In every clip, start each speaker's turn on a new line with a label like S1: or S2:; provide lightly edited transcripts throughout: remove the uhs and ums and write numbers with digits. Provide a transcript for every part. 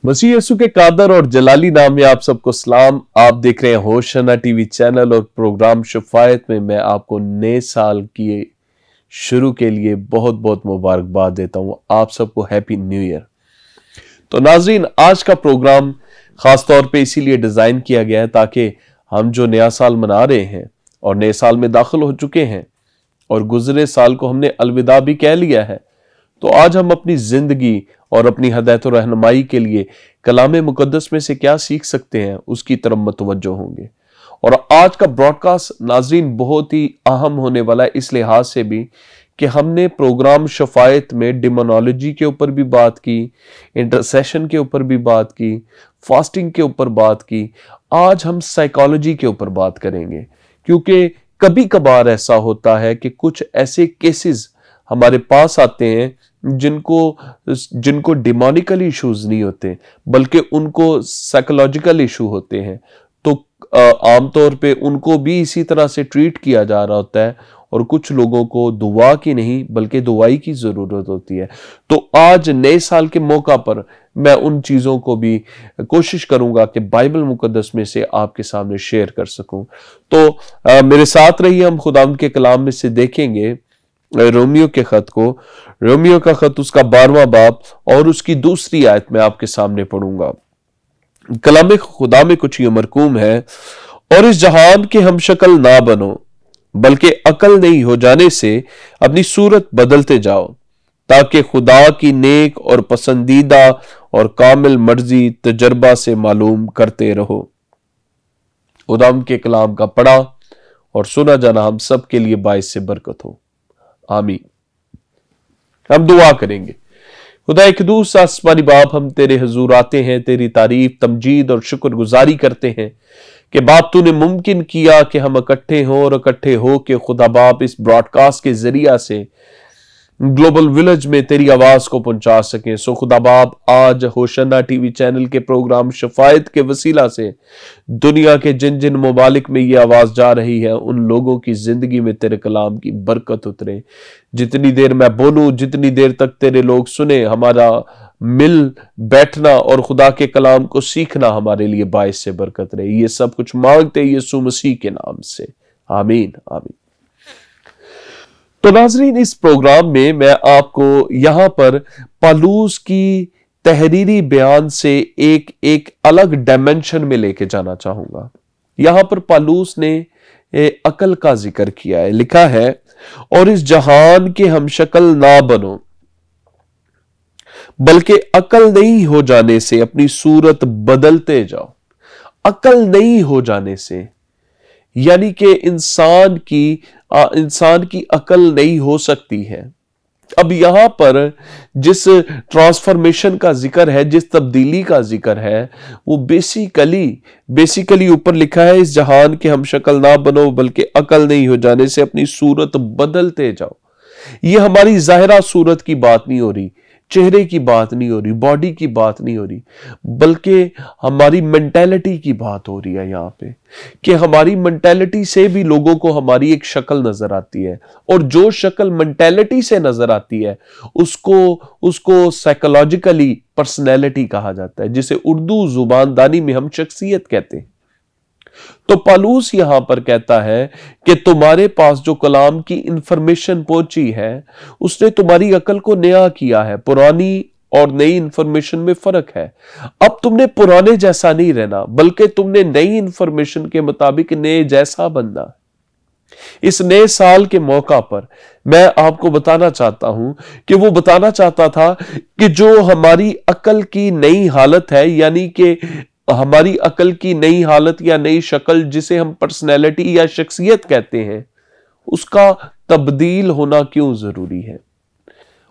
S1: मसीह यीशु के कादर और जलाली नाम में आप सबको सलाम। आप देख रहे हैं होशना टीवी चैनल और प्रोग्राम शफायत में मैं आपको नए साल की शुरू के लिए बहुत बहुत मुबारकबाद देता हूं। आप सबको हैप्पी न्यू ईयर। तो नाजरीन, आज का प्रोग्राम खास तौर पे इसीलिए डिजाइन किया गया है ताकि हम जो नया साल मना रहे हैं और नए साल में दाखिल हो चुके हैं और गुजरे साल को हमने अलविदा भी कह लिया है, तो आज हम अपनी जिंदगी और अपनी हदायत और रहनुमाई के लिए कलाम मुकद्दस में से क्या सीख सकते हैं उसकी तरफ मुतवज्जो होंगे। और आज का ब्रॉडकास्ट नाजरीन बहुत ही अहम होने वाला है इस लिहाज से भी कि हमने प्रोग्राम शफायत में डिमोनोलॉजी के ऊपर भी बात की, इंटरसेशन के ऊपर भी बात की, फास्टिंग के ऊपर बात की। आज हम साइकोलॉजी के ऊपर बात करेंगे, क्योंकि कभी कभार ऐसा होता है कि कुछ ऐसे केसेस हमारे पास आते हैं जिनको डिमोनिकल इश्यूज नहीं होते बल्कि उनको साइकोलॉजिकल इशू होते हैं। तो आमतौर पे उनको भी इसी तरह से ट्रीट किया जा रहा होता है और कुछ लोगों को दुआ की नहीं बल्कि दुआई की जरूरत होती है। तो आज नए साल के मौका पर मैं उन चीजों को भी कोशिश करूंगा कि बाइबल मुकद्दस में से आपके सामने शेयर कर सकूं। तो मेरे साथ रहिए। हम खुदावंद के कलाम में से देखेंगे रोमियो के खत को। रोमियो का खत उसका 12वां बाब और उसकी दूसरी आयत में आपके सामने पढ़ूंगा। कलाम खुदा में कुछ ये मरकूम है, और इस जहान के हम शक्ल ना बनो बल्कि अकल नहीं हो जाने से अपनी सूरत बदलते जाओ, ताकि खुदा की नेक और पसंदीदा और कामिल मर्जी तजर्बा से मालूम करते रहो। खुदावंद के कलाम का पढ़ा और सुना जाना हम सब के लिए बाइस से बरकत हो। आमीन। हम दुआ करेंगे। खुदा क़ुद्दूस आसमानी बाप, हम तेरे हुजूर आते हैं, तेरी तारीफ, तमजीद और शुक्रगुजारी करते हैं कि बाप तूने मुमकिन किया कि हम इकट्ठे हों और इकट्ठे हो के खुदा बाप इस ब्रॉडकास्ट के जरिया से ग्लोबल विलेज में तेरी आवाज को पहुंचा सकें। सो खुदा बाप, आज होशना टीवी चैनल के प्रोग्राम शफायत के वसीला से दुनिया के जिन जिन ममालिक में ये आवाज जा रही है उन लोगों की जिंदगी में तेरे कलाम की बरकत उतरे। जितनी देर मैं बोलूं, जितनी देर तक तेरे लोग सुने, हमारा मिल बैठना और खुदा के कलाम को सीखना हमारे लिए बाइस से बरकत रहे। ये सब कुछ मांगते यीशु मसीह के नाम से, आमीन आमीन। तो नाजरीन, इस प्रोग्राम में मैं आपको यहां पर पालूस की तहरीरी बयान से एक अलग डायमेंशन में लेके जाना चाहूंगा। यहां पर पालूस ने अकल का जिक्र किया है। लिखा है, और इस जहान के हम शक्ल ना बनो बल्कि अकल नहीं हो जाने से अपनी सूरत बदलते जाओ। अकल नहीं हो जाने से यानी कि इंसान की अकल नहीं हो सकती है। अब यहां पर जिस ट्रांसफॉर्मेशन का जिक्र है, जिस तब्दीली का जिक्र है, वो बेसिकली ऊपर लिखा है, इस जहान के हम शक्ल ना बनो बल्कि अकल नहीं हो जाने से अपनी सूरत बदलते जाओ। ये हमारी जाहिरा सूरत की बात नहीं हो रही, चेहरे की बात नहीं हो रही, बॉडी की बात नहीं हो रही, बल्कि हमारी मेंटालिटी की बात हो रही है यहाँ पे कि हमारी मेंटालिटी से भी लोगों को हमारी एक शक्ल नजर आती है, और जो शक्ल मेंटालिटी से नजर आती है उसको साइकोलॉजिकली पर्सनैलिटी कहा जाता है, जिसे उर्दू जुबानदानी में हम शख्सियत कहते हैं। तो पालूस यहां पर कहता है कि तुम्हारे पास जो कलाम की इंफॉर्मेशन पहुंची है उसने तुम्हारी अकल को नया किया है। पुरानी और नई इंफॉर्मेशन में फर्क है। अब तुमने पुराने जैसा नहीं रहना बल्कि तुमने नई इंफॉर्मेशन के मुताबिक नए जैसा बनना। इस नए साल के मौका पर मैं आपको बताना चाहता हूं कि वो बताना चाहता था कि जो हमारी अकल की नई हालत है, यानी कि हमारी अकल की नई हालत या नई शक्ल जिसे हम पर्सनैलिटी या शख्सियत कहते हैं, उसका तब्दील होना क्यों जरूरी है।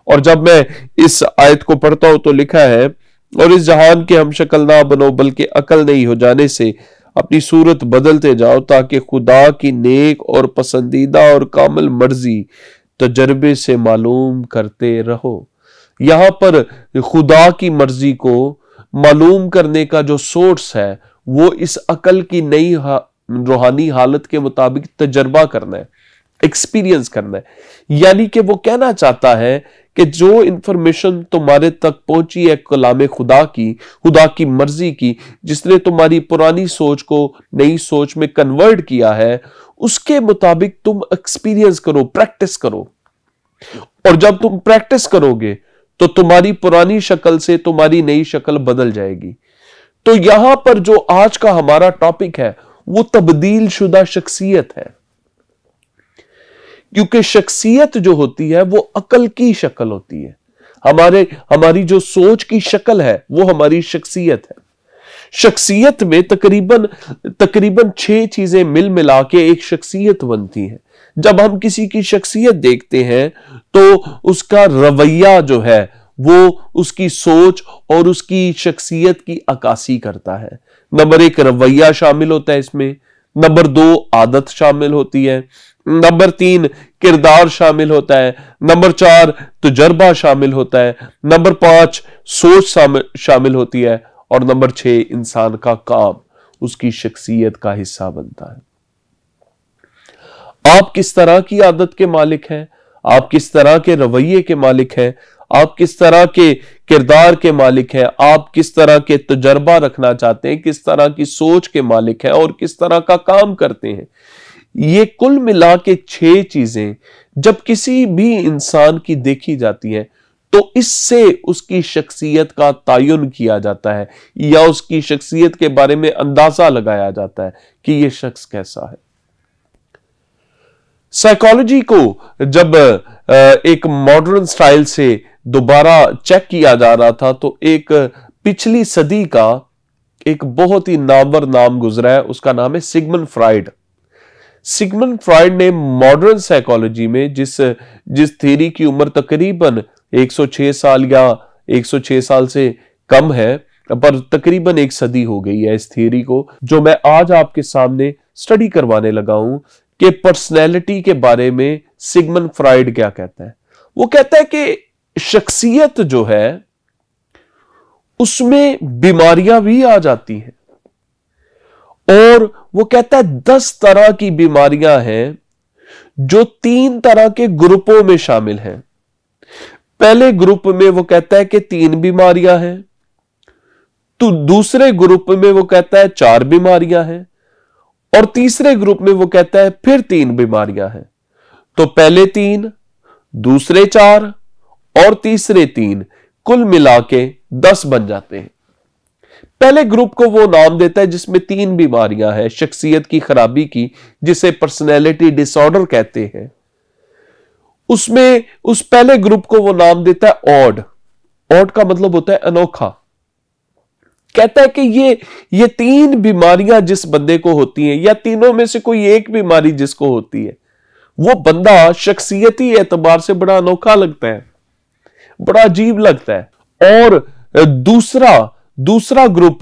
S1: और जब मैं इस आयत को पढ़ता हूं तो लिखा है, और इस जहान के हम शक्ल ना बनो बल्कि अकल नहीं हो जाने से अपनी सूरत बदलते जाओ, ताकि खुदा की नेक और पसंदीदा और कामिल मर्जी तजर्बे से मालूम करते रहो। यहां पर खुदा की मर्जी को मालूम करने का जो सोर्स है वो इस अकल की नई रूहानी हालत के मुताबिक तजर्बा करना है। एक्सपीरियंस करना है। यानी कि वो कहना चाहता है कि जो इंफॉर्मेशन तुम्हारे तक पहुंची है कलामे खुदा की मर्जी की, जिसने तुम्हारी पुरानी सोच को नई सोच में कन्वर्ट किया है, उसके मुताबिक तुम एक्सपीरियंस करो, प्रैक्टिस करो। और जब तुम प्रैक्टिस करोगे तो तुम्हारी पुरानी शक्ल से तुम्हारी नई शक्ल बदल जाएगी। तो यहां पर जो आज का हमारा टॉपिक है वो तब्दील शुदा शख्सियत है, क्योंकि शख्सियत जो होती है वो अकल की शक्ल होती है। हमारी जो सोच की शक्ल है वो हमारी शख्सियत है। शख्सियत में तकरीबन 6 चीजें मिल मिला के एक शख्सियत बनती है। जब हम किसी की शख्सियत देखते हैं तो उसका रवैया जो है वो उसकी सोच और उसकी शख्सियत की अक्कासी करता है। नंबर 1 रवैया शामिल होता है इसमें, नंबर 2 आदत शामिल होती है, नंबर 3 किरदार शामिल होता है, नंबर 4 तजुर्बा शामिल होता है, नंबर 5 सोच शामिल होती है, और नंबर 6 इंसान का काम उसकी शख्सियत का हिस्सा बनता है। आप किस तरह की आदत के मालिक हैं, आप किस तरह के रवैये के मालिक हैं, आप किस तरह के किरदार के मालिक हैं, आप किस तरह के तजुर्बा रखना चाहते हैं, किस तरह की सोच के मालिक हैं और किस तरह का काम करते हैं, ये कुल मिला के 6 चीजें जब किसी भी इंसान की देखी जाती हैं तो इससे उसकी शख्सियत का तायुन किया जाता है या उसकी शख्सियत के बारे में अंदाजा लगाया जाता है कि यह शख्स कैसा है। साइकोलॉजी को जब एक मॉडर्न स्टाइल से दोबारा चेक किया जा रहा था तो एक पिछली सदी का एक बहुत ही नामवर नाम गुजरा है, उसका नाम है सिगमंड फ्राइड। सिगमंड फ्राइड ने मॉडर्न साइकोलॉजी में जिस थ्योरी की उम्र तकरीबन 106 साल या 106 साल से कम है, पर तकरीबन 1 सदी हो गई है इस थ्योरी को, जो मैं आज आपके सामने स्टडी करवाने लगा हूं कि पर्सनैलिटी के बारे में सिगमंड फ्राइड क्या कहता है। वो कहता है कि शख्सियत जो है उसमें बीमारियां भी आ जाती हैं, और वो कहता है 10 तरह की बीमारियां हैं जो 3 तरह के ग्रुपों में शामिल हैं। पहले ग्रुप में वो कहता है कि 3 बीमारियां हैं, तो दूसरे ग्रुप में वो कहता है 4 बीमारियां हैं, और तीसरे ग्रुप में वो कहता है फिर 3 बीमारियां हैं। तो पहले 3, दूसरे 4 और तीसरे 3, कुल मिला के 10 बन जाते हैं। पहले ग्रुप को वो नाम देता है जिसमें 3 बीमारियां हैं शख्सियत की खराबी की, जिसे पर्सनैलिटी डिसऑर्डर कहते हैं। उसमें उस पहले ग्रुप को वो नाम देता है ऑड। ऑड का मतलब होता है अनोखा। कहता है कि ये 3 बीमारियां जिस बंदे को होती हैं, या तीनों में से कोई एक बीमारी जिसको होती है, वो बंदा शख्सियती एतबार से बड़ा अनोखा लगता है, बड़ा अजीब लगता है। और दूसरा ग्रुप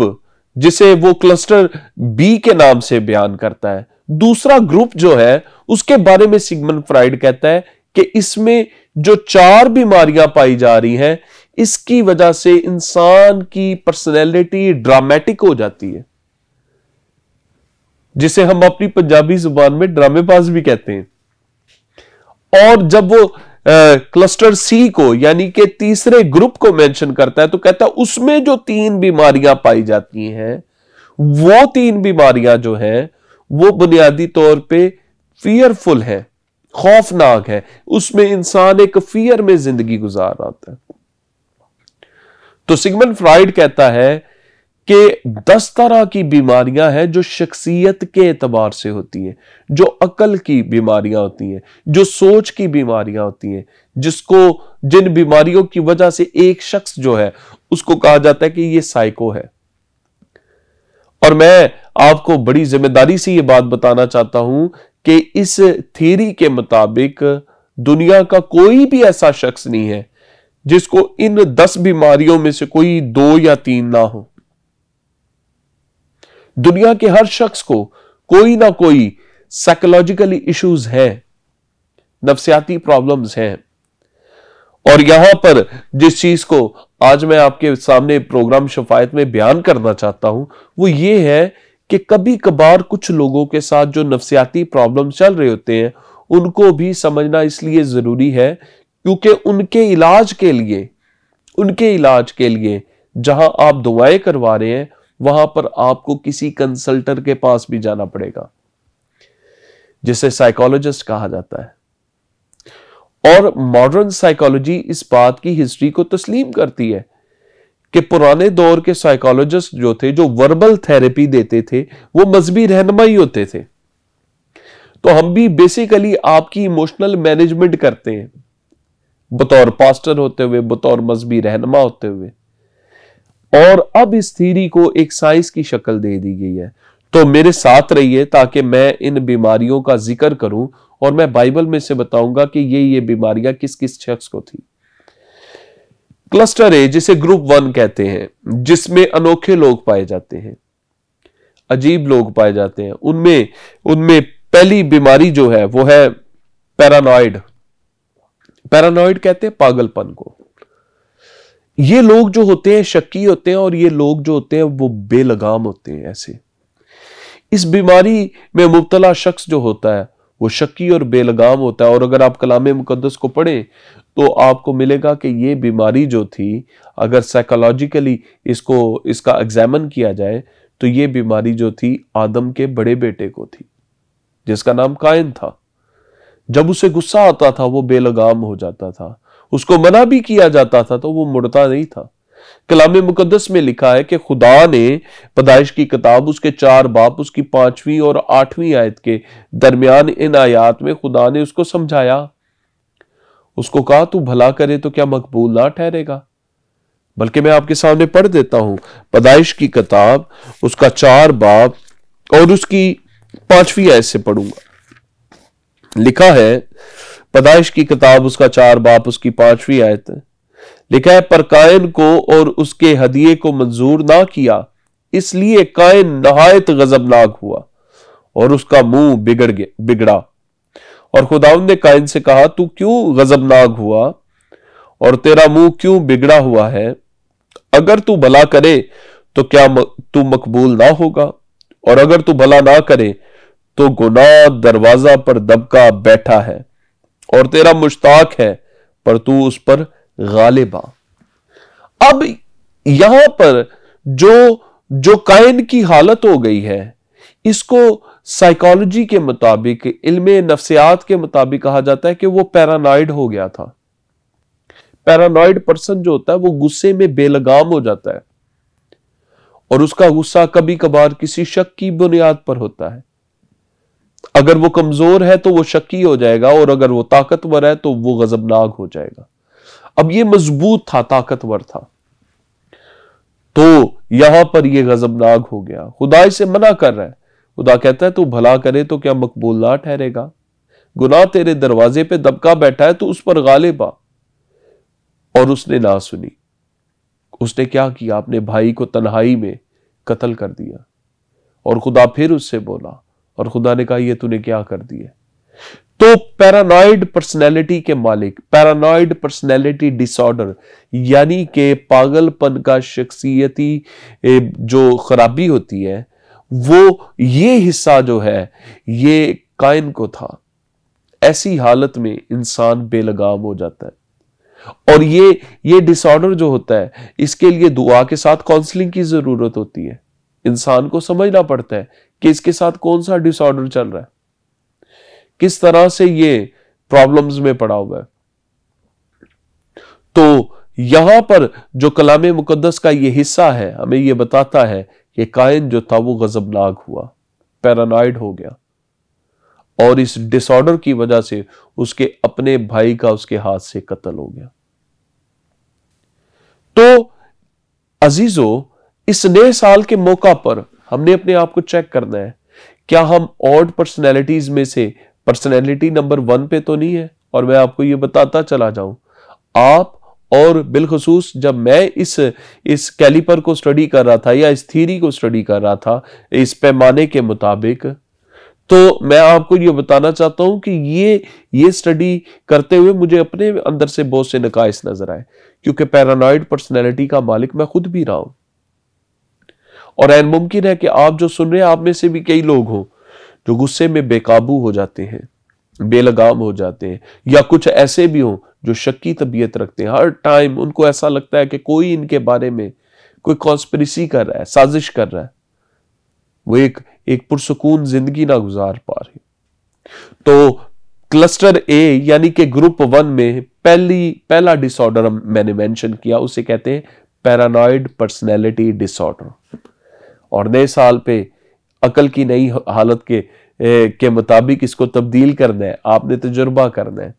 S1: जिसे वो क्लस्टर बी के नाम से बयान करता है, दूसरा ग्रुप जो है उसके बारे में सिगमंड फ्राइड कहता है कि इसमें जो 4 बीमारियां पाई जा रही हैं, इसकी वजह से इंसान की पर्सनैलिटी ड्रामेटिक हो जाती है, जिसे हम अपनी पंजाबी जुबान में ड्रामेबाज भी कहते हैं। और जब वो क्लस्टर सी को यानी कि तीसरे ग्रुप को मेंशन करता है तो कहता है उसमें जो 3 बीमारियां पाई जाती हैं, वो 3 बीमारियां जो हैं वो बुनियादी तौर पे फियरफुल है, खौफनाक है। उसमें इंसान एक फियर में जिंदगी गुजार रहा होता है। तो सिगमंड फ्राइड कहता है कि 10 तरह की बीमारियां हैं जो शख्सियत के एतबार से होती हैं, जो अकल की बीमारियां होती हैं, जो सोच की बीमारियां होती हैं, जिन बीमारियों की वजह से एक शख्स जो है उसको कहा जाता है कि ये साइको है। और मैं आपको बड़ी जिम्मेदारी से ये बात बताना चाहता हूं कि इस थ्योरी के मुताबिक दुनिया का कोई भी ऐसा शख्स नहीं है जिसको इन 10 बीमारियों में से कोई 2 या 3 ना हो। दुनिया के हर शख्स को कोई ना कोई साइकोलॉजिकली इश्यूज हैं, नफ्सियाती प्रॉब्लम्स हैं। और यहां पर जिस चीज को आज मैं आपके सामने प्रोग्राम शफायत में बयान करना चाहता हूं वो ये है कि कभी कभार कुछ लोगों के साथ जो नफ्सियाती प्रॉब्लम चल रहे होते हैं उनको भी समझना इसलिए जरूरी है क्योंकि उनके इलाज के लिए जहां आप दुआएं करवा रहे हैं वहां पर आपको किसी कंसल्टर के पास भी जाना पड़ेगा, जिसे साइकोलॉजिस्ट कहा जाता है। और मॉडर्न साइकोलॉजी इस बात की हिस्ट्री को तस्लीम करती है कि पुराने दौर के साइकोलॉजिस्ट जो थे, जो वर्बल थेरेपी देते थे, वो मजहबी रहनुमाई होते थे। तो हम भी बेसिकली आपकी इमोशनल मैनेजमेंट करते हैं बतौर पास्टर होते हुए, बतौर मजहबी रहनुमा होते हुए। और अब इस थ्योरी को एक साइंस की शक्ल दे दी गई है। तो मेरे साथ रहिए ताकि मैं इन बीमारियों का जिक्र करूं और मैं बाइबल में से बताऊंगा कि ये बीमारियां किस किस शख्स को थी। क्लस्टर ए, जिसे ग्रुप 1 कहते हैं, जिसमें अनोखे लोग पाए जाते हैं, अजीब लोग पाए जाते हैं, उनमें पहली बीमारी जो है वो है पैरानॉइड। पैरानॉइड कहते हैं पागलपन को। ये लोग जो होते हैं शक्की होते हैं, और ये लोग जो होते हैं वो बेलगाम होते हैं। ऐसे इस बीमारी में मुब्तला शख्स जो होता है वो शक्की और बेलगाम होता है। और अगर आप कलाम मुकद्दस को पढ़ें तो आपको मिलेगा कि ये बीमारी जो थी, अगर साइकोलॉजिकली इसका एग्जामिन किया जाए तो ये बीमारी जो थी आदम के बड़े बेटे को थी, जिसका नाम कायन था। जब उसे गुस्सा आता था वो बेलगाम हो जाता था, उसको मना भी किया जाता था तो वो मुड़ता नहीं था। कलाम मुकद्दस में लिखा है कि खुदा ने पैदाइश की किताब उसके 4 बाब उसकी 5वीं और 8वीं आयत के दरमियान इन आयात में खुदा ने उसको समझाया, उसको कहा तू भला करे तो क्या मकबूल ना ठहरेगा। बल्कि मैं आपके सामने पढ़ देता हूं, पैदाइश की किताब उसका 4 बाब और उसकी 5वीं आयत से पढ़ूंगा। लिखा है, पैदाइश की किताब उसका 4 बाब उसकी 5वीं आयत, लिखा है, पर कायन को और उसके हदिये को मंजूर ना किया, इसलिए कायन नहायत गजबनाक हुआ और उसका मुंह बिगड़ा। और खुदावंद ने कायन से कहा, तू क्यों गजबनाक हुआ और तेरा मुंह क्यों बिगड़ा हुआ है? अगर तू भला करे तो क्या तू मकबूल ना होगा, और अगर तू भला ना करे तो गुनाह दरवाजा पर दबका बैठा है और तेरा मुश्ताक है, पर तू उस पर गालिब आ। अब यहां पर जो कायन की हालत हो गई है, इसको साइकोलॉजी के मुताबिक, इल्मे नफ्सियात के मुताबिक कहा जाता है कि वो पैरानॉइड हो गया था। पैरानॉइड पर्सन जो होता है वो गुस्से में बेलगाम हो जाता है, और उसका गुस्सा कभी कभार किसी शक की बुनियाद पर होता है। अगर वो कमजोर है तो वो शक्की हो जाएगा, और अगर वो ताकतवर है तो वो गजबनाक हो जाएगा। अब ये मजबूत था, ताकतवर था, तो यहां पर ये गजबनाक हो गया। खुदा इसे मना कर रहा है। खुदा कहता है तू भला करे तो क्या मकबूल ना ठहरेगा? गुनाह तेरे दरवाजे पे दबका बैठा है, तो उस पर गालिब आ। और उसने ना सुनी। उसने क्या किया? अपने भाई को तन्हाई में कत्ल कर दिया। और खुदा फिर उससे बोला, और खुदा ने कहा ये तूने क्या कर दिया? तो पैरानॉइड पर्सनैलिटी के मालिक, पैरानॉइड पर्सनैलिटी डिसऑर्डर, यानी कि पागलपन का शख्सियती जो खराबी होती है, वो ये हिस्सा जो है ये कायन को था। ऐसी हालत में इंसान बेलगाम हो जाता है। और ये डिसऑर्डर जो होता है, इसके लिए दुआ के साथ काउंसलिंग की जरूरत होती है। इंसान को समझना पड़ता है कि इसके साथ कौन सा डिसऑर्डर चल रहा है, किस तरह से ये प्रॉब्लम्स में पड़ा हुआ है। तो यहां पर जो कलाम मुकद्दस का ये हिस्सा है हमें ये बताता है कि कायन जो था वो गजबनाक हुआ, पैरानॉइड हो गया, और इस डिसऑर्डर की वजह से उसके अपने भाई का उसके हाथ से कत्ल हो गया। तो अजीजों, इस नए साल के मौका पर हमने अपने आप को चेक करना है, क्या हम ऑड पर्सनैलिटीज में से पर्सनैलिटी नंबर 1 पे तो नहीं है? और मैं आपको ये बताता चला जाऊं, आप और बिलखसूस जब मैं इस कैलिपर को स्टडी कर रहा था या इस थ्योरी को स्टडी कर रहा था इस पैमाने के मुताबिक, तो मैं आपको ये बताना चाहता हूं कि ये स्टडी करते हुए मुझे अपने अंदर से बहुत से नकाइस नजर आए, क्योंकि पैरानॉइड पर्सनैलिटी का मालिक मैं खुद भी रहा हूं। और ऐन मुमकिन है कि आप जो सुन रहे हैं आप में से भी कई लोग हो जो गुस्से में बेकाबू हो जाते हैं, बेलगाम हो जाते हैं, या कुछ ऐसे भी हों जो शक्की तबीयत रखते हैं। हर टाइम उनको ऐसा लगता है कि कोई इनके बारे में कोई कॉन्स्पिरेसी कर रहा है, साजिश कर रहा है, वो एक पुरसुकून जिंदगी ना गुजार पा रहे। तो क्लस्टर ए यानी कि ग्रुप 1 में पहला डिसऑर्डर मैंने मेंशन किया, उसे कहते हैं पैरानॉइड पर्सनैलिटी डिसऑर्डर। और नए साल पे अकल की नई हालत के मुताबिक इसको तब्दील करना है, आपने तजुर्बा करना है।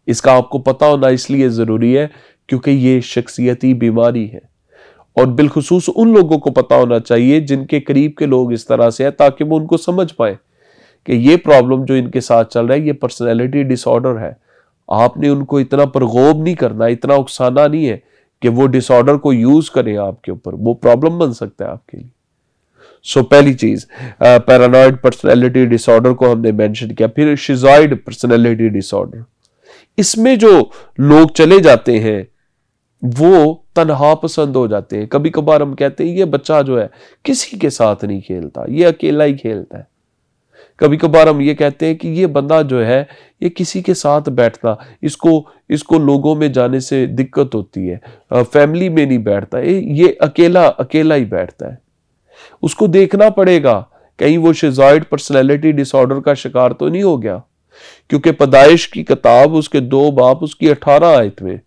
S1: इसका आपको पता होना इसलिए जरूरी है क्योंकि ये शख्सियती बीमारी है, और बिलखुसूस उन लोगों को पता होना चाहिए जिनके करीब के लोग इस तरह से हैं, ताकि वो उनको समझ पाए कि ये प्रॉब्लम जो इनके साथ चल रहा है ये पर्सनैलिटी डिसऑर्डर है। आपने उनको इतना परगोब नहीं करना, इतना उकसाना नहीं है कि वो डिसऑर्डर को यूज करें आपके ऊपर, वो प्रॉब्लम बन सकता है आपके लिए। सो पहली चीज पैरानॉइड पर्सनैलिटी डिसऑर्डर को हमने मेंशन किया। फिर शिज़ॉइड पर्सनैलिटी डिसऑर्डर, इसमें जो लोग चले जाते हैं वो तन्हा पसंद हो जाते हैं। कभी कभार हम कहते हैं ये बच्चा जो है किसी के साथ नहीं खेलता, ये अकेला ही खेलता है। कभी कभार हम ये कहते हैं कि ये बंदा जो है ये किसी के साथ बैठता, इसको लोगों में जाने से दिक्कत होती है, फैमिली में नहीं बैठता, ये अकेला ही बैठता है। उसको देखना पड़ेगा कहीं वो शिज़ॉइड पर्सनैलिटी डिसऑर्डर का शिकार तो नहीं हो गया, क्योंकि पैदाइश की किताब उसके 2 बाब उसकी 18 आयत में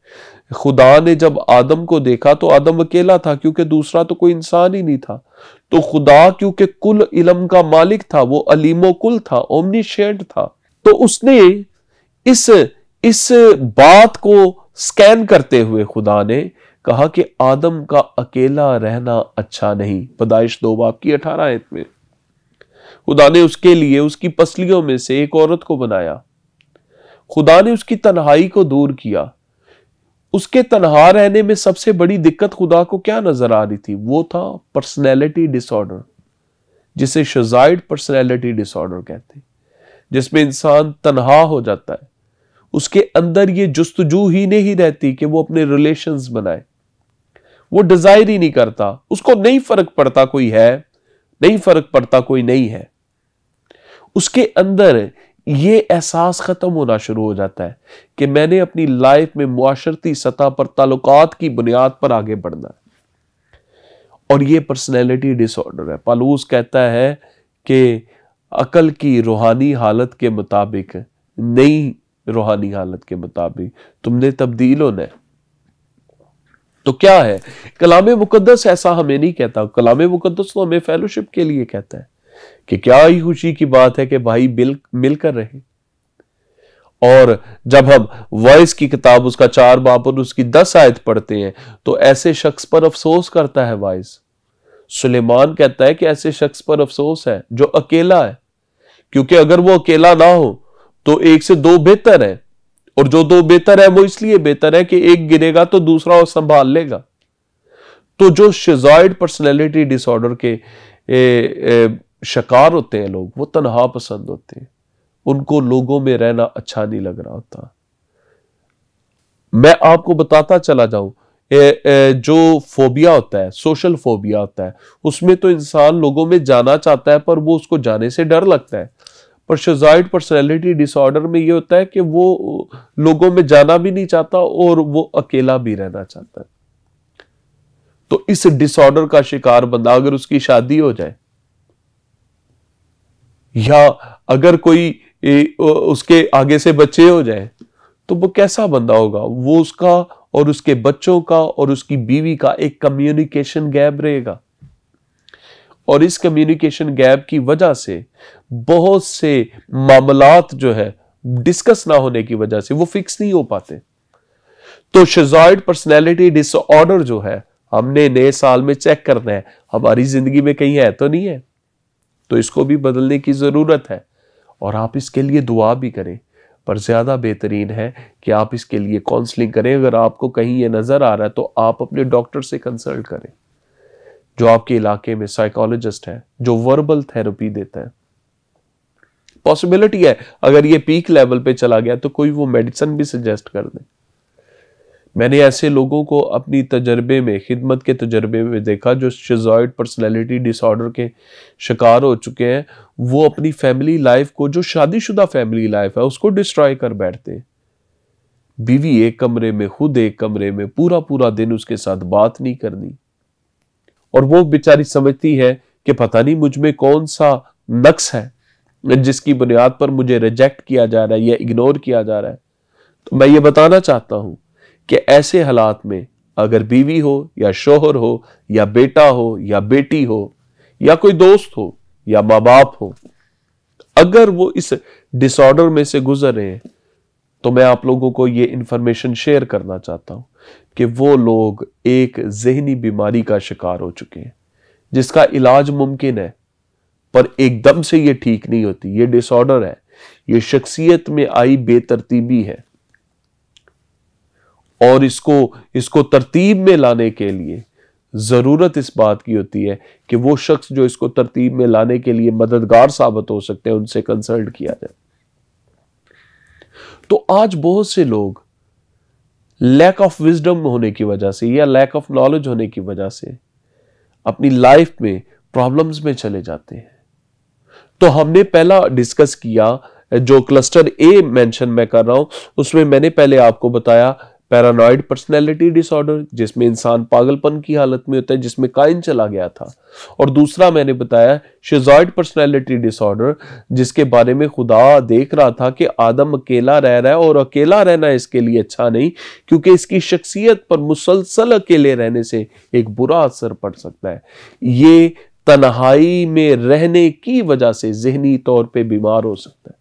S1: खुदा ने जब आदम को देखा तो आदम अकेला था, क्योंकि दूसरा तो कोई इंसान ही नहीं था। तो खुदा क्योंकि कुल इल्म का मालिक था, वो अलीमो कुल था, ओमनीशेंट था, तो उसने इस बात को स्कैन करते हुए खुदा ने कहा कि आदम का अकेला रहना अच्छा नहीं। पैदाइश 2 बाब की 18 आयत में खुदा ने उसके लिए उसकी पसलियों में से एक औरत को बनाया। खुदा ने उसकी तन्हाई को दूर किया। उसके तन्हा रहने में सबसे बड़ी दिक्कत खुदा को क्या नजर आ रही थी? वो था पर्सनैलिटी डिसऑर्डर, जिसे शिज़ॉइड पर्सनैलिटी डिसऑर्डर कहते हैं, जिसमें इंसान तन्हा हो जाता है। उसके अंदर ये जुस्तजू ही नहीं रहती कि वो अपने रिलेशंस बनाए, वो डिजायर ही नहीं करता, उसको नहीं फर्क पड़ता कोई है, नहीं फर्क पड़ता कोई नहीं है। उसके अंदर ये एहसास खत्म होना शुरू हो जाता है कि मैंने अपनी लाइफ में मुआशरती सतह पर ताल्लुकात की बुनियाद पर आगे बढ़ना है, और ये पर्सनैलिटी डिसऑर्डर है। पालूस कहता है कि अकल की रूहानी हालत के मुताबिक, नई रूहानी हालत के मुताबिक तुमने तब्दील होना है। तो क्या है? कलाम मुकद्दस ऐसा हमें नहीं कहता। कलाम मुकद्दस तो हमें फेलोशिप के लिए कहता है कि क्या ही खुशी की बात है कि भाई मिलकर रहे। और जब हम वॉइस की किताब उसका 4 बाब और उसकी 10 आयत पढ़ते हैं तो ऐसे शख्स पर अफसोस करता है वॉइस। सुलेमान कहता है कि ऐसे शख्स पर अफसोस है जो अकेला है, क्योंकि अगर वो अकेला ना हो तो 1 से 2 बेहतर है, और जो 2 बेहतर है वो इसलिए बेहतर है कि एक गिरेगा तो दूसरा वो संभाल लेगा। तो जो शिज़ॉइड पर्सनैलिटी डिसऑर्डर के शिकार होते हैं लोग, वो तन्हा पसंद होते हैं, उनको लोगों में रहना अच्छा नहीं लग रहा होता। मैं आपको बताता चला जाऊं, जो फोबिया होता है, सोशल फोबिया होता है, उसमें तो इंसान लोगों में जाना चाहता है पर वो उसको जाने से डर लगता है। पर शिज़ॉइड पर्सनैलिटी डिसऑर्डर में ये होता है कि वो लोगों में जाना भी नहीं चाहता और वो अकेला भी रहना चाहता है। तो इस डिसऑर्डर का शिकार बंदा, अगर उसकी शादी हो जाए या अगर कोई उसके आगे से बच्चे हो जाए, तो वो कैसा बंदा होगा? वो उसका और उसके बच्चों का और उसकी बीवी का एक कम्युनिकेशन गैप रहेगा, और इस कम्युनिकेशन गैप की वजह से बहुत से मामलात जो है डिस्कस ना होने की वजह से वो फिक्स नहीं हो पाते। तो शिज़ॉइड पर्सनैलिटी डिसऑर्डर जो है, हमने नए साल में चेक करना है हमारी जिंदगी में कहीं है तो नहीं है, तो इसको भी बदलने की जरूरत है, और आप इसके लिए दुआ भी करें। पर ज्यादा बेहतरीन है कि आप इसके लिए काउंसलिंग करें। अगर आपको कहीं ये नजर आ रहा है तो आप अपने डॉक्टर से कंसल्ट करें, जो आपके इलाके में साइकोलॉजिस्ट है, जो वर्बल थेरेपी देता है। पॉसिबिलिटी है अगर ये पीक लेवल पे चला गया तो कोई वो मेडिसिन भी सजेस्ट कर दे। मैंने ऐसे लोगों को अपनी तजर्बे में, खिदमत के तजर्बे में देखा जो शिज़ॉइड पर्सनैलिटी डिसऑर्डर के शिकार हो चुके हैं। वो अपनी फैमिली लाइफ को, जो शादीशुदा फैमिली लाइफ है, उसको डिस्ट्रॉय कर बैठते हैं। बीवी एक कमरे में, खुद एक कमरे में, पूरा पूरा दिन उसके साथ बात नहीं करनी। और वो बेचारी समझती है कि पता नहीं मुझ में कौन सा नक्स है जिसकी बुनियाद पर मुझे रिजेक्ट किया जा रहा है या इग्नोर किया जा रहा है। तो मैं ये बताना चाहता हूं कि ऐसे हालात में अगर बीवी हो या शोहर हो या बेटा हो या बेटी हो या कोई दोस्त हो या माँ बाप हो, अगर वो इस डिसऑर्डर में से गुजर रहे हैं, तो मैं आप लोगों को ये इंफॉर्मेशन शेयर करना चाहता हूं कि वो लोग एक ज़हनी बीमारी का शिकार हो चुके हैं जिसका इलाज मुमकिन है, पर एकदम से ये ठीक नहीं होती। ये डिसऑर्डर है, ये शख्सियत में आई बेतरतीबी है, और इसको तरतीब में लाने के लिए जरूरत इस बात की होती है कि वो शख्स जो इसको तरतीब में लाने के लिए मददगार साबित हो सकते हैं, उनसे कंसल्ट किया जाए। तो आज बहुत से लोग लैक ऑफ विजडम होने की वजह से या लैक ऑफ नॉलेज होने की वजह से अपनी लाइफ में प्रॉब्लम्स में चले जाते हैं। तो हमने पहला डिस्कस किया, जो क्लस्टर ए मेंशन मैं कर रहा हूं, उसमें मैंने पहले आपको बताया पैरानॉइड पर्सनैलिटी डिसऑर्डर, जिसमें इंसान पागलपन की हालत में होता है, जिसमें काइन चला गया था। और दूसरा मैंने बताया शिज़ॉइड पर्सनैलिटी डिसऑर्डर, जिसके बारे में खुदा देख रहा था कि आदम अकेला रह रहा है और अकेला रहना इसके लिए अच्छा नहीं, क्योंकि इसकी शख्सियत पर मुसलसल अकेले रहने से एक बुरा असर पड़ सकता है। ये तन्हाई में रहने की वजह से ज़हनी तौर पे बीमार हो सकता है।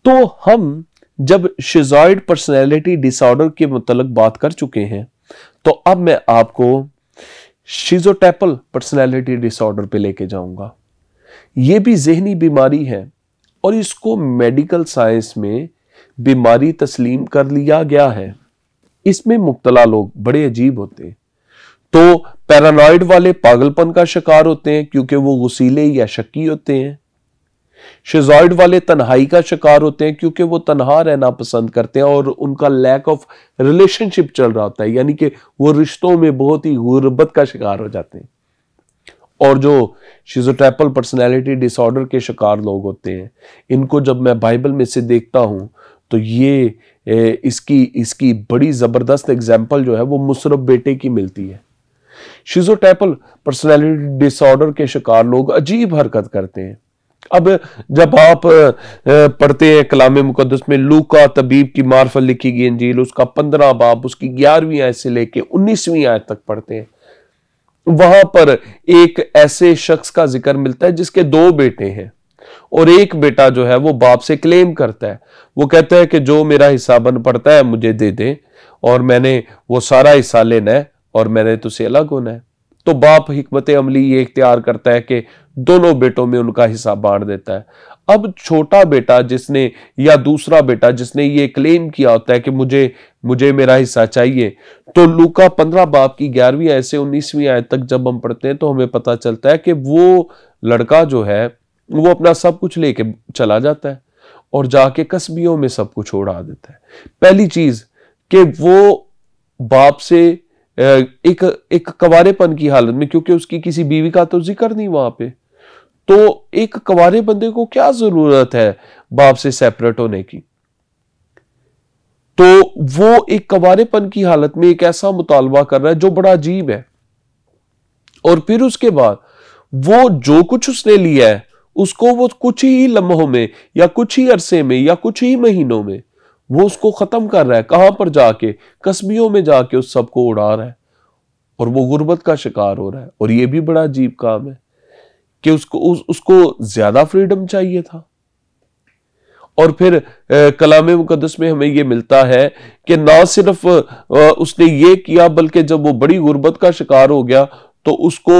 S1: तो हम जब शिज़ॉइड पर्सनैलिटी डिसऑर्डर के मुतल्लिक बात कर चुके हैं, तो अब मैं आपको शिज़ोटाइपल पर्सनैलिटी डिसऑर्डर पे लेके जाऊंगा। यह भी ज़हनी बीमारी है और इसको मेडिकल साइंस में बीमारी तस्लीम कर लिया गया है। इसमें मुब्तला लोग बड़े अजीब होते हैं। तो पैरानॉइड वाले पागलपन का शिकार होते हैं क्योंकि वो गुस्सीले या शक्की होते हैं। शिज़ॉइड वाले तन्हाई का शिकार होते हैं क्योंकि वो तन्हा रहना पसंद करते हैं और उनका लैक ऑफ रिलेशनशिप चल रहा होता है, यानी कि वो रिश्तों में बहुत ही गुर्बत का शिकार हो जाते हैं। और जो शिज़ोटाइपल पर्सनैलिटी डिसऑर्डर के शिकार लोग होते हैं, इनको जब मैं बाइबल में से देखता हूं तो ये इसकी बड़ी जबरदस्त एग्जाम्पल जो है वो मुशर्रफ बेटे की मिलती है। शिज़ोटाइपल पर्सनैलिटी डिसऑर्डर के शिकार लोग अजीब हरकत करते हैं। अब जब आप पढ़ते हैं कलाम मुकद्दस में लूका तबीब की मार्फत लिखी गई इंजील, उसका 15 बाब, उसकी 11वीं आयत से लेके 19वीं आयत तक पढ़ते हैं, वहां पर एक ऐसे शख्स का जिक्र मिलता है जिसके 2 बेटे हैं और एक बेटा जो है वो बाप से क्लेम करता है। वो कहता है कि जो मेरा हिस्सा बन पड़ता है मुझे दे दे, और मैंने वो सारा हिस्सा लेना है और मैंने तुझसे अलग होना है। तो बाप हिकमत अमली ये इख्तियार करता है कि दोनों बेटों में उनका हिस्सा बांट देता है। अब छोटा बेटा जिसने, या दूसरा बेटा जिसने ये क्लेम किया होता है कि मुझे मेरा हिस्सा चाहिए, तो लूका 15 बाब की 11वीं आयत से 19वीं आयत तक जब हम पढ़ते हैं तो हमें पता चलता है कि वो लड़का जो है वो अपना सब कुछ लेके चला जाता है और जाके कस्बियों में सब कुछ उड़ा देता है। पहली चीज कि वो बाप से एक कवारेपन की हालत में, क्योंकि उसकी किसी बीवी का तो जिक्र नहीं वहां पे, तो एक कवारे बंदे को क्या जरूरत है बाप से सेपरेट होने की। तो वो एक कवारेपन की हालत में एक ऐसा मुतालबा कर रहा है जो बड़ा अजीब है। और फिर उसके बाद वो जो कुछ उसने लिया है उसको वो कुछ ही लम्हों में या कुछ ही अरसे में या कुछ ही महीनों में वो उसको खत्म कर रहा है। कहां पर जाके? कस्बियों में जाके उस सबको उड़ा रहा है और वो गुर्बत का शिकार हो रहा है। और ये भी बड़ा अजीब काम है कि उसको ज्यादा फ्रीडम चाहिए था। और फिर कलाम मुकद्दस में हमें ये मिलता है कि ना सिर्फ उसने ये किया, बल्कि जब वो बड़ी गुर्बत का शिकार हो गया तो उसको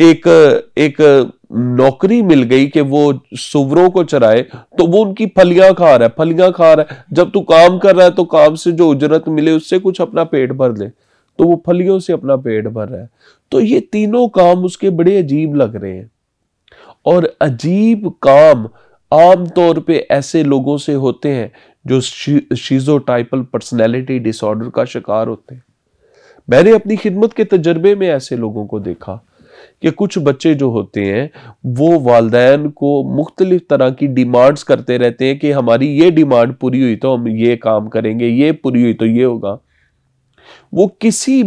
S1: एक नौकरी मिल गई कि वो सुवरों को चराए, तो वो उनकी फलियां खा रहा है। जब तू काम कर रहा है तो काम से जो उजरत मिले उससे कुछ अपना पेट भर ले, तो वो फलियों से अपना पेट भर रहा है। तो ये तीनों काम उसके बड़े अजीब लग रहे हैं। और अजीब काम आमतौर पे ऐसे लोगों से होते हैं जो शिज़ोटाइपल पर्सनैलिटी डिसऑर्डर का शिकार होते हैं। मैंने अपनी खिदमत के तजर्बे में ऐसे लोगों को देखा कि कुछ बच्चे जो होते हैं वो वालिदैन को मुख्तलिफ तरह की डिमांड्स करते रहते हैं कि हमारी ये डिमांड पूरी हुई तो हम ये काम करेंगे, ये पूरी हुई तो ये होगा। वो किसी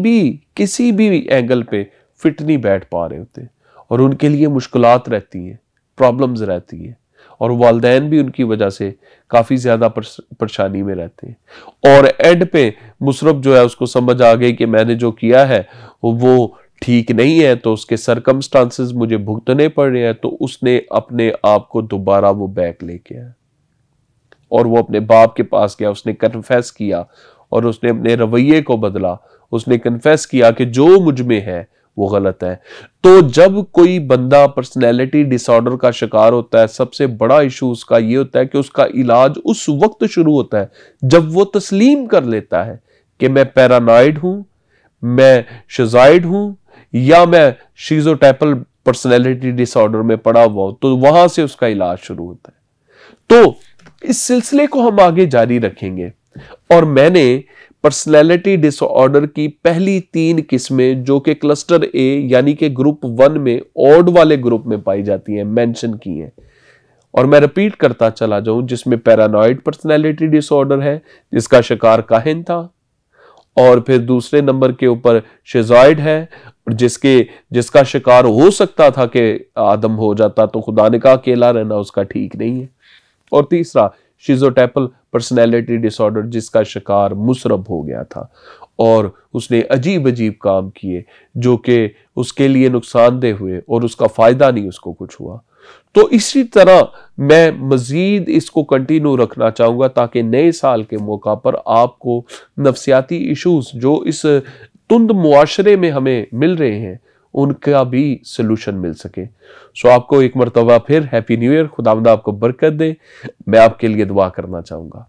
S1: भी एंगल पे फिट नहीं बैठ पा रहे होते और उनके लिए मुश्किलात रहती हैं, प्रॉब्लम्स रहती हैं और वालिदैन भी उनकी वजह से काफ़ी ज़्यादा परेशानी में रहते हैं। और एंड पे मुशर्रफ जो है उसको समझ आ गई कि मैंने जो किया है वो ठीक नहीं है, तो उसके सरकमस्टांसेस मुझे भुगतने पड़ रहे हैं, तो उसने अपने आप को दोबारा वो बैक लेके आया और वो अपने बाप के पास गया। उसने कन्फेस किया और उसने अपने रवैये को बदला। उसने कन्फेस किया कि जो मुझ में है वो गलत है। तो जब कोई बंदा पर्सनैलिटी डिसऑर्डर का शिकार होता है, सबसे बड़ा इशू उसका ये होता है कि उसका इलाज उस वक्त शुरू होता है जब वो तस्लीम कर लेता है कि मैं पैरानॉइड हूं, मैं शिज़ॉइड हूं या मैं शिज़ोटाइपल पर्सनैलिटी डिसऑर्डर में पड़ा हुआ हूं, तो वहां से उसका इलाज शुरू होता है। तो इस सिलसिले को हम आगे जारी रखेंगे और मैंने पर्सनैलिटी डिसऑर्डर की पहली 3 किस्में जो कि क्लस्टर ए यानी कि ग्रुप 1 में ऑड वाले ग्रुप में पाई जाती हैं मेंशन की हैं। और मैं रिपीट करता चला जाऊं, जिसमें पैरानॉइड पर्सनैलिटी डिसऑर्डर है जिसका शिकार काहिन था, और फिर दूसरे नंबर के ऊपर शिज़ॉइड है जिसका शिकार हो सकता था कि आदम हो जाता, तो खुदा ने कहा अकेला रहना उसका ठीक नहीं है। और तीसरा शिज़ोटाइपल पर्सनैलिटी डिसऑर्डर जिसका शिकार मुशर्रफ हो गया था और उसने अजीब अजीब काम किए जो कि उसके लिए नुकसानदेह हुए और उसका फायदा नहीं उसको कुछ हुआ। तो इसी तरह मैं मजीद इसको कंटिन्यू रखना चाहूंगा ताकि नए साल के मौका पर आपको नफ्सियाती इश्यूज जो इस तुंद मुआशरे में हमें मिल रहे हैं उनका भी सोल्यूशन मिल सके। सो आपको एक मरतबा फिर हैप्पी न्यू ईयर, खुदावंद आपको बरकत दे। मैं आपके लिए दुआ करना चाहूंगा।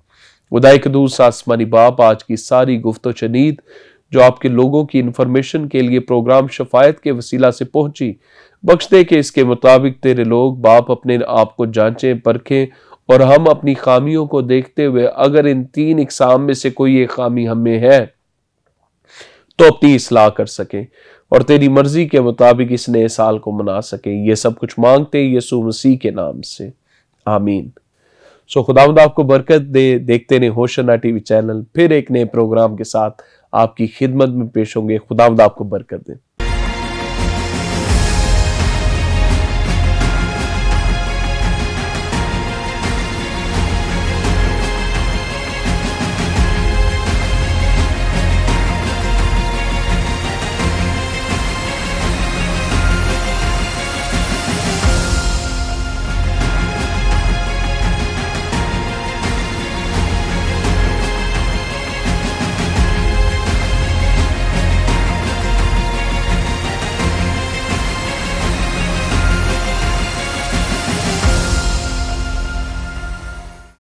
S1: खुदाई कदूस आसमानी बाप, आज की सारी गुफ्तो चनीद जो आपके लोगों की इंफॉर्मेशन के लिए प्रोग्राम शफायत के वसीला से पहुंची, बख्श दे के इसके मुताबिक तेरे लोग बाप अपने आप को जांचें परखें और हम अपनी खामियों को देखते हुए अगर इन 3 इकसाम में से कोई एक खामी हमें है तो अपनी इस्लाह कर सकें और तेरी मर्जी के मुताबिक इस नए साल को मना सकें। ये सब कुछ मांगते यीशु मसीह के नाम से, आमीन। सो खुदावंद आपको बरकत दे। देखते रहे होशना टीवी चैनल। फिर एक नए प्रोग्राम के साथ आपकी खिदमत में पेश होंगे। खुदावंद आपको बरकत दे।